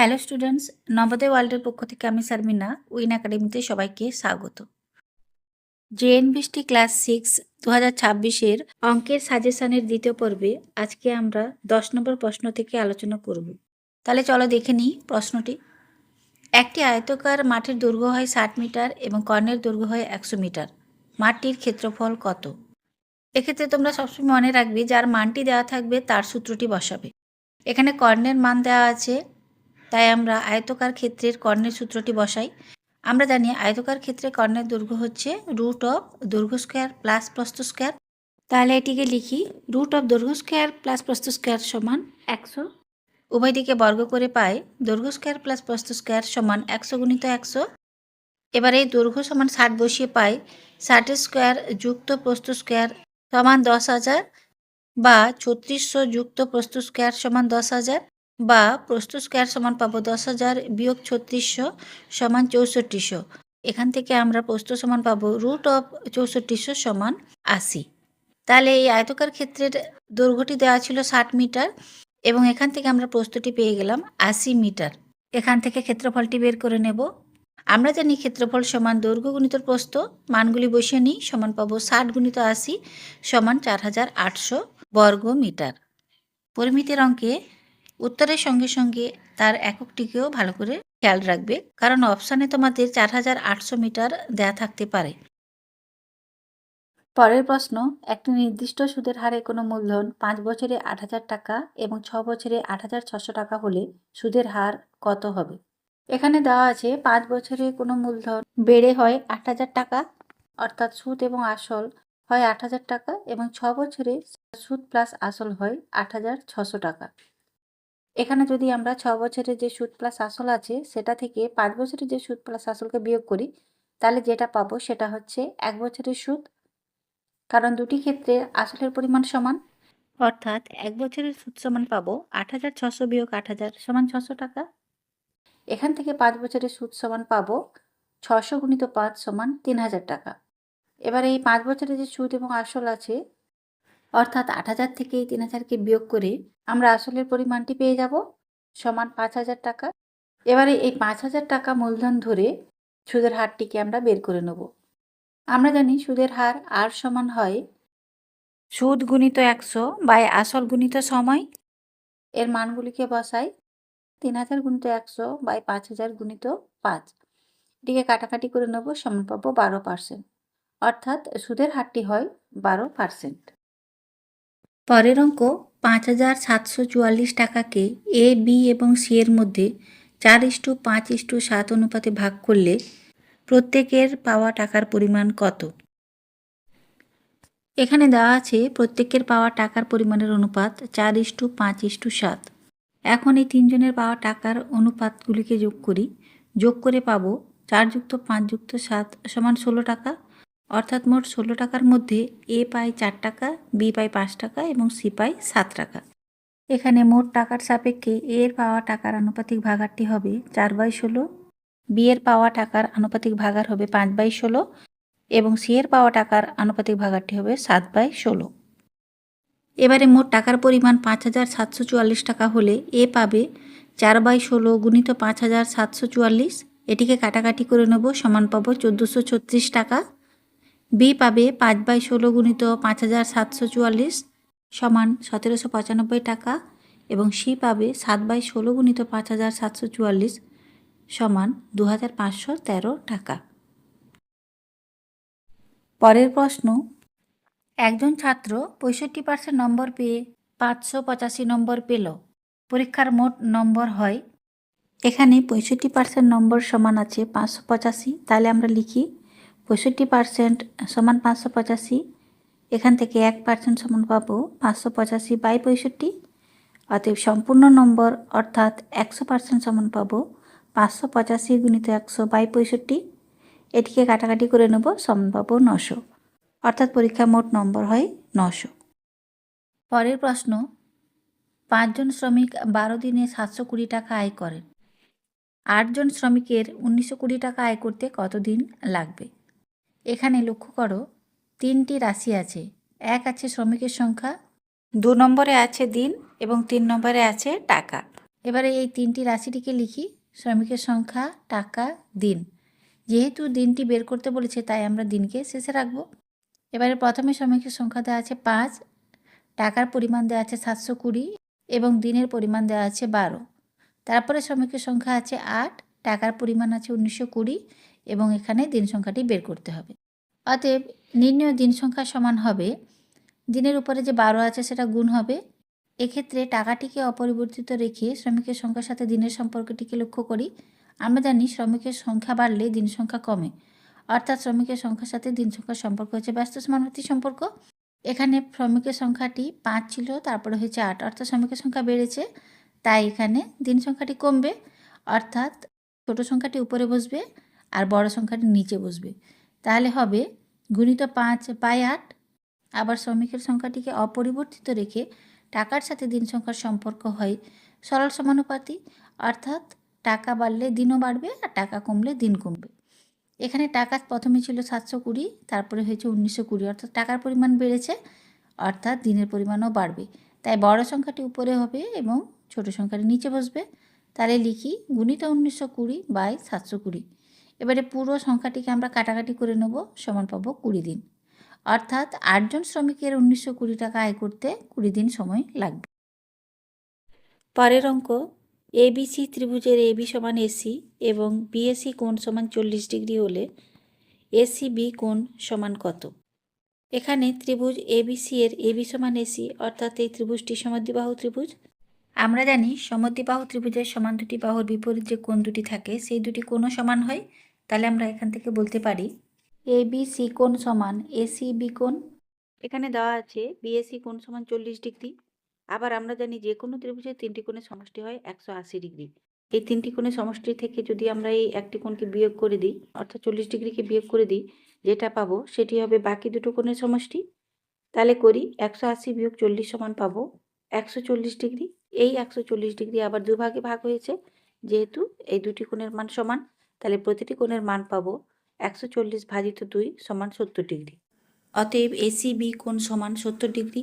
Hello students, Navodaya ওয়ার্ল্ডের পক্ষ থেকে আমি শারমিনা উইন একাডেমিতে সবাইকে স্বাগত। জেএনবিএসটি ক্লাস 6 2026-এর অঙ্কের সাজেশনের দ্বিতীয় পর্বে আজকে আমরা 10 নম্বর প্রশ্ন থেকে আলোচনা করব। তাহলে চলো দেখে নিই প্রশ্নটি। একটি আয়তকার মাঠের দৈর্ঘ্য হয় 60 মিটার এবং কর্ণের দৈর্ঘ্য হয় 100 মিটার। মাঠটির ক্ষেত্রফল কত? এক্ষেত্রে তোমরা সবসময় মনে রাখবে যার মানটি দেওয়া থাকবে তার সূত্রটি বসাবে। এখানে কর্ণের মান দেওয়া আছে, তাই আমরা আয়তকার ক্ষেত্রের কর্ণের সূত্রটি বসাই। আমরা জানি আয়তকার ক্ষেত্রে কর্ণের দৈর্ঘ্য হচ্ছে রুট অফ দৈর্ঘ্য স্কোয়ার প্লাস প্রস্থ স্কোয়ার। তাহলে এটিকে লিখি রুট অফ দৈর্ঘ্য স্কোয়ার প্লাস প্রস্থ স্কোয়ার সমান 100। উভয় দিকে বর্গ করে পাই দৈর্ঘ্য স্কোয়ার প্লাস প্রস্থ স্কোয়ার সমান 100 গুণিত 100। এবার এই দৈর্ঘ্য সমান 60 বসিয়ে পাই 60 স্কোয়ার যুক্ত প্রস্থ স্কোয়ার সমান 10,000 বা 3600 যুক্ত প্রস্থ স্কোয়ার সমান 10,000 বা প্রস্থ স্কোয়ার সমান পাবো 10,000 বিয়োগ 3600 সমান 6400। এখান থেকে আমরা প্রস্থ সমান পাবো রুট অফ 6400 সমান 80। তাহলে এই আয়তকার ক্ষেত্রের দৈর্ঘ্যটি দেওয়া ছিল 60 মিটার এবং এখান থেকে আমরা প্রস্থটি পেয়ে গেলাম 80 মিটার। এখান থেকে ক্ষেত্রফলটি বের করে নেব। আমরা জানি ক্ষেত্রফল সমান দৈর্ঘ্য গুণিত প্রস্থ, মানগুলি বসিয়ে নিই, সমান পাবো 60 গুণিত 80 সমান 4800 বর্গ মিটার। পরিমিতির অঙ্কে উত্তরের সঙ্গে সঙ্গে তার এককটিকেও ভালো করে খেয়াল রাখবে, কারণ অপশানে তোমাদের 4800 মিটার দেয়া থাকতে পারে। পরের প্রশ্ন, একটি নির্দিষ্ট সুদের হারে কোনো মূলধন 5 বছরে 8,000 টাকা এবং 6 বছরে 8,600 টাকা হলে সুদের হার কত হবে? এখানে দেওয়া আছে 5 বছরে কোনো মূলধন বেড়ে হয় 8,000 টাকা, অর্থাৎ সুদ এবং আসল হয় 8,000 টাকা এবং 6 বছরে সুদ প্লাস আসল হয় 8,600 টাকা। এখানে যদি আমরা 6 বছরের যে সুদ প্লাস আসল আছে সেটা থেকে 5 বছরের যে সুদ প্লাস আসলকে বিয়োগ করি, তাহলে যেটা পাবো সেটা হচ্ছে 1 বছরের সুদ, কারণ দুটি ক্ষেত্রে আসলের পরিমাণ সমান। অর্থাৎ 1 বছরের সুদ সমান পাবো 8,600 বিয়োগ 8,000 সমান 600 টাকা। এখান থেকে 5 বছরের সুদ সমান পাবো 600 গুণিত 5 সমান 3,000 টাকা। এবার এই 5 বছরের যে সুদ এবং আসল আছে, অর্থাৎ 8,000 থেকে এই 3,000কে বিয়োগ করে আমরা আসলের পরিমাণটি পেয়ে যাব সমান 5,000 টাকা। এবারে এই 5,000 টাকা মূলধন ধরে সুদের হারটিকে আমরা বের করে নেব। আমরা জানি সুদের হার আর সমান হয় সুদ গুণিত 100 বাই আসল গুণিত সময়। এর মানগুলিকে বসাই 3,000 গুণিত 100 বাই 5,000 গুণিত 5। এটিকে কাটাকাটি করে নেব, সমান পাবো 12%, অর্থাৎ সুদের হারটি হয় 12%। পরের অঙ্ক, 5,744 টাকাকে এ, বি এবং সি এর মধ্যে 4:5:7 অনুপাতে ভাগ করলে প্রত্যেকের পাওয়া টাকার পরিমাণ কত? এখানে দেওয়া আছে প্রত্যেকের পাওয়া টাকার পরিমাণের অনুপাত 4:5:7। এখন এই তিনজনের পাওয়া টাকার অনুপাতগুলিকে যোগ করি, যোগ করে পাবো 4 যুক্ত 5 যুক্ত 7 সমান 16 টাকা, অর্থাৎ মোট 16 টাকার মধ্যে এ পায় 4 টাকা, বি পায় 5 টাকা এবং সি পায় 7 টাকা। এখানে মোট টাকার সাপেক্ষে এ এর পাওয়া টাকার আনুপাতিক ভাগারটি হবে 4/16, বি এর পাওয়া টাকার আনুপাতিক ভাগার হবে 5/16 এবং সি এর পাওয়া টাকার আনুপাতিক ভাগারটি হবে 7/16। এবারে মোট টাকার পরিমাণ 5,744 টাকা হলে এ পাবে 4/16 গুণিত 5,744, এটিকে কাটাকাটি করে নেব, সমান পাবো 1,436 টাকা। বি পাবে 5/16 গুণিত 5,744 সমান 1,795 টাকা এবং সি পাবে 7/16 গুণিত 5,744 সমান 2,513 টাকা। পরের প্রশ্ন, একজন ছাত্র 65% নম্বর পেয়ে 585 নম্বর পেল, পরীক্ষার মোট নম্বর হয়। এখানে 65% নম্বর সমান আছে 585, তাহলে আমরা লিখি 65% সমান 585। এখান থেকে 1% সমান পাবো 585 বাই 65। অতএব সম্পূর্ণ নম্বর অর্থাৎ 100% সমান পাবো 585 গুণিত 100 বাই 65। এটিকে কাটাকাটি করে নেব, সমান পাবো 900, অর্থাৎ পরীক্ষার মোট নম্বর হয় 900। পরের প্রশ্ন, 5 জন শ্রমিক 12 দিনে 720 টাকা আয় করেন। 8 জন শ্রমিকের 1,920 টাকা আয় করতে কতদিন লাগবে? এখানে লক্ষ্য করো 3টি রাশি আছে। এক আছে শ্রমিকের সংখ্যা, 2 নম্বরে আছে দিন এবং 3 নম্বরে আছে টাকা। এবারে এই তিনটি রাশিটিকে লিখি, শ্রমিকের সংখ্যা, টাকা, দিন। যেহেতু দিনটি বের করতে বলেছে তাই আমরা দিনকে শেষে রাখবো। এবারে প্রথমে শ্রমিকের সংখ্যা দেওয়া আছে 5, টাকার পরিমাণ দেওয়া আছে 720 এবং দিনের পরিমাণ দেওয়া আছে 12। তারপরে শ্রমিকের সংখ্যা আছে 8, টাকার পরিমাণ আছে 1920 এবং এখানে দিন সংখ্যাটি বের করতে হবে। অতএব নির্ণয় দিন সংখ্যা সমান হবে, দিনের উপরে যে 12 আছে সেটা গুণ হবে। এক্ষেত্রে টাকাটিকে অপরিবর্তিত রেখে শ্রমিকের সংখ্যার সাথে দিনের সম্পর্কটিকে লক্ষ্য করি। আমরা জানি শ্রমিকের সংখ্যা বাড়লে দিন সংখ্যা কমে, অর্থাৎ শ্রমিকের সংখ্যার সাথে দিন সংখ্যার সম্পর্ক হচ্ছে ব্যস্ত সমানুপাতিক সম্পর্ক। এখানে শ্রমিকের সংখ্যাটি 5 ছিল, তারপরে হয়েছে 8, অর্থাৎ শ্রমিকের সংখ্যা বেড়েছে, তাই এখানে দিন সংখ্যাটি কমবে, অর্থাৎ ছোট সংখ্যাটি উপরে বসবে আর বড় সংখ্যাটি নিচে বসবে। তাহলে হবে গুণিত 5/8। আবার শ্রমিকের সংখ্যাটিকে অপরিবর্তিত রেখে টাকার সাথে দিন সংখ্যার সম্পর্ক হয় সরল সমানুপাতি, অর্থাৎ টাকা বাড়লে দিনও বাড়বে আর টাকা কমলে দিন কমবে। এখানে টাকা প্রথমে ছিল 720, তারপরে হয়েছে 1920, অর্থাৎ টাকার পরিমাণ বেড়েছে, অর্থাৎ দিনের পরিমাণও বাড়বে। তাই বড় সংখ্যাটি উপরে হবে এবং ছোট সংখ্যাটি নিচে বসবে। তাহলে লিখি গুণিত 1920/720। এবারে পুরো সংখ্যাটিকে আমরা কাটাকাটি করে নেব, সমান পাবো 20 দিন। অর্থাৎ 8 জন শ্রমিকের 1920 টাকা আয় করতে 20 দিন সময় লাগবে। পরের অঙ্ক, এবিসি ত্রিভুজের এবি সমান এসি এবং বিএসি কোণ সমান 40 ডিগ্রি হলে এসিবি কোণ সমান কত? এখানে ত্রিভুজ এবিসি এর এবি সমান এসি, অর্থাৎ এই ত্রিভুজটি সমদ্বিবাহু ত্রিভুজ। আমরা জানি সমদ্বিবাহু ত্রিভুজের সমান দুটি বাহুর বিপরীত যে কোণ দুটি থাকে সেই দুটি কোণও সমান হয়। তাহলে আমরা এখান থেকে বলতে পারি এবিসি কোণ সমান এসিবি কোণ। এখানে দেওয়া আছে বিএসি কোণ সমান 40 ডিগ্রি। আবার আমরা জানি যে কোনো ত্রিভুজের তিনটি কোণের সমষ্টি হয় 180 ডিগ্রি। এই তিনটি কোণের সমষ্টি থেকে যদি আমরা এই একটি কোণকে বিয়োগ করে দিই, অর্থাৎ 40 ডিগ্রিকে বিয়োগ করে দিই, যেটা পাবো সেটি হবে বাকি দুটো কোণের সমষ্টি। তাহলে করি 180 বিয়োগ 40 সমান পাবো 140 ডিগ্রি। এই 140 ডিগ্রি আবার দুভাগে ভাগ হয়েছে, যেহেতু এই দুটি কোণের মান সমান, তাহলে প্রতিটি কোণের মান পাবো 140 ভাজিত 2 সমান 70 ডিগ্রি। অতএব এসিবি কোণ সমান 70 ডিগ্রি।